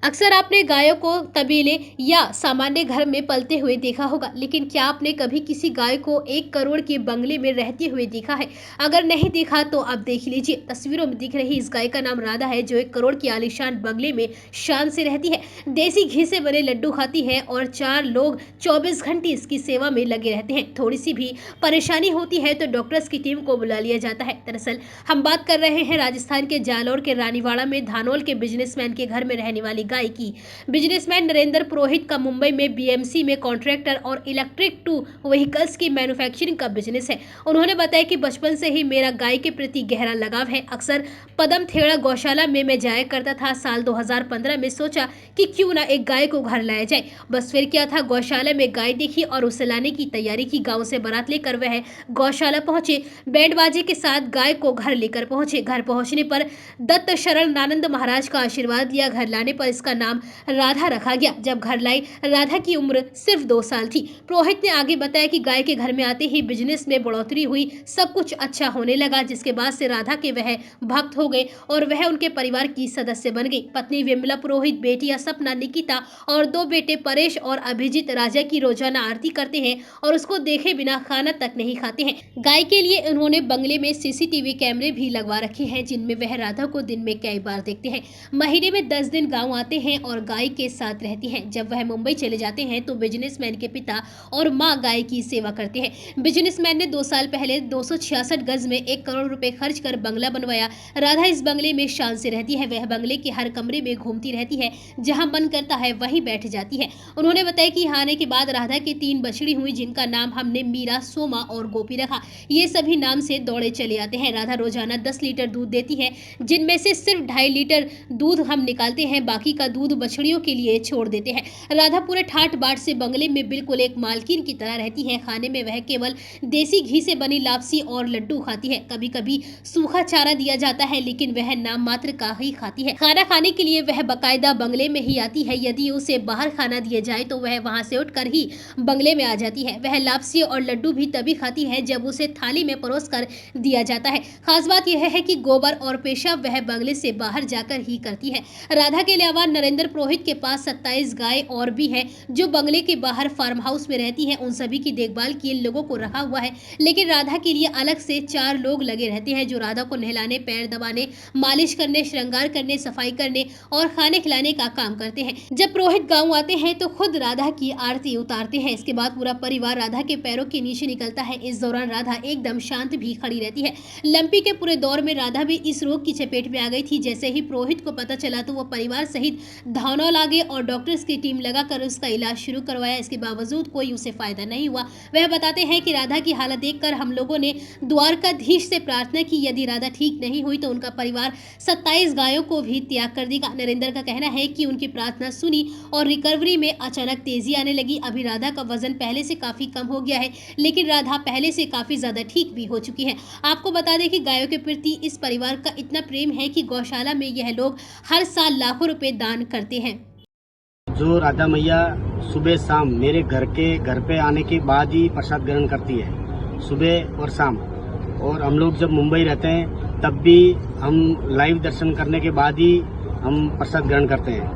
अक्सर आपने गायों को तबेले या सामान्य घर में पलते हुए देखा होगा, लेकिन क्या आपने कभी किसी गाय को 1 करोड़ के बंगले में रहते हुए देखा है? अगर नहीं देखा तो अब देख लीजिए। तस्वीरों में दिख रही इस गाय का नाम राधा है, जो 1 करोड़ के आलीशान बंगले में शान से रहती है। देसी घी से बने लड्डू खाती है और 4 लोग 24 घंटे इसकी सेवा में लगे रहते हैं। थोड़ी सी भी परेशानी होती है तो डॉक्टर्स की टीम को बुला लिया जाता है। दरअसल हम बात कर रहे हैं राजस्थान के जालौर के रानीवाड़ा में धानोल के बिजनेसमैन के घर में रहने वाली गाय की। बिजनेसमैन नरेंद्र पुरोहित का मुंबई में बीएमसी में कॉन्ट्रैक्टर और इलेक्ट्रिक टू व्हीकल्स की मैन्युफैक्चरिंग का बिजनेस है। उन्होंने बताया कि बचपन से ही मेरा गाय के प्रति गहरा लगाव है। अक्सर पदम थेड़ा गौशाला में मैं जाया करता था। साल 2015 में सोचा कि क्यों ना एक गाय को घर लाया जाए। बस फिर क्या था, गौशाला में गाय देखी और उसे लाने की तैयारी की। गांव से बारात लेकर वह गौशाला पहुंचे। बैंड बाजे के साथ गाय को घर लेकर पहुंचे। घर पहुंचने पर दत्त शरण आनंद महाराज का आशीर्वाद लिया। घर लाने पर इसका नाम राधा रखा गया। जब घर लाई, राधा की उम्र सिर्फ 2 साल थी। पुरोहित ने आगे बताया कि गाय के घर में आते ही बिजनेस में बढ़ोतरी हुई, सब कुछ अच्छा होने लगा, जिसके बाद से राधा के वह भक्त हो गए और वह उनके परिवार की सदस्य बन गई। पत्नी विमला पुरोहित, बेटियां सपना, निकिता और 2 बेटे परेश और अभिजीत राजा की रोजाना आरती करते हैं और उसको देखे बिना खाना तक नहीं खाते हैं। गाय के लिए उन्होंने बंगले में सीसीटीवी कैमरे भी लगवा रखे हैं, जिनमें वह राधा को दिन में कई बार देखते हैं। महीने में 10 दिन गाँव आते हैं और गाय के साथ रहती हैं। जब वह मुंबई चले जाते हैं तो बिजनेसमैन के पिता और मां गाय की सेवा करते हैं। बिजनेसमैन ने 2 साल पहले 266 गज में 1 करोड़ रुपए खर्च कर बंगला बनवाया। राधा इस बंगले में शान से रहती है। वह बंगले के हर कमरे में घूमती रहती है, जहां मन करता है वहीं बैठ जाती है। उन्होंने बताया कि यहाँ आने के बाद राधा की 3 बछड़ी हुई, जिनका नाम हमने मीरा, सोमा और गोपी रखा। ये सभी नाम से दौड़े चले आते हैं। राधा रोजाना 10 लीटर दूध देती है, जिनमें से सिर्फ 2.5 लीटर दूध हम निकालते हैं, बाकी का दूध बछड़ियों के लिए छोड़ देते हैं। राधा पूरे ठाट बाट से बंगले में बिल्कुल एक मालकिन की तरह रहती है। खाने में वह केवल देसी घी से बनी लापसी और लड्डू खाती है। कभी कभी सूखा चारा दिया जाता है, लेकिन वह नाम मात्र का ही खाती है। खाना खाने के लिए वह बाकायदा बंगले में ही आती है। यदि उसे बाहर खाना दिया जाए तो वह वहां से उठकर ही बंगले में आ जाती है। वह लापसी और लड्डू भी तभी खाती है जब उसे थाली में परोस कर दिया जाता है। खास बात यह है कि गोबर और पेशाब वह बंगले से बाहर जाकर ही करती है। राधा के अलावा नरेंद्र पुरोहित के पास 27 गाय और भी है, जो बंगले के बाहर फार्म हाउस में रहती है। उन सभी की देखभाल के लिए लोगों को रखा हुआ है, लेकिन राधा के लिए अलग से 4 लोग लगे रहते हैं, जो राधा को नहलाने, पैर दबाने, मालिश करने, श्रृंगार करने, सफाई करने और खाने खिलाने का काम करते हैं। जब पुरोहित गाँव आते हैं तो खुद राधा की आरती उतारते हैं। इसके बाद पूरा परिवार राधा के पैरों के नीचे निकलता है। इस दौरान राधा एकदम शांत भी खड़ी रहती है। लंपी के पूरे दौर में राधा भी इस रोग की चपेट में आ गई थी। जैसे ही पुरोहित को पता चला तो वो परिवार सहित धानौल आ गए और डॉक्टर्स की टीम लगाकर उसका इलाज शुरू करवाया। इसके बावजूद कोई उसे फायदा नहीं हुआ। वह बताते हैं कि राधा की हालत देखकर हम लोगों ने द्वारकाधीश से प्रार्थना की, यदि राधा ठीक नहीं हुई तो उनका परिवार 27 गायों को भी त्याग कर देगा। नरेंद्र का कहना है कि उनकी प्रार्थना सुनी और रिकवरी में अचानक तेजी आने लगी। अभी राधा का वजन पहले से काफी कम हो गया है, लेकिन राधा पहले से काफी ज्यादा ठीक भी हो चुकी है। आपको बता दें कि गायों के प्रति इस परिवार का इतना प्रेम है कि गौशाला में यह लोग हर साल लाखों रुपए दान करते हैं। जो राधा मैया सुबह शाम मेरे घर पे आने के बाद ही प्रसाद ग्रहण करती है, सुबह और शाम। और हम लोग जब मुंबई रहते हैं तब भी हम लाइव दर्शन करने के बाद ही हम प्रसाद ग्रहण करते हैं।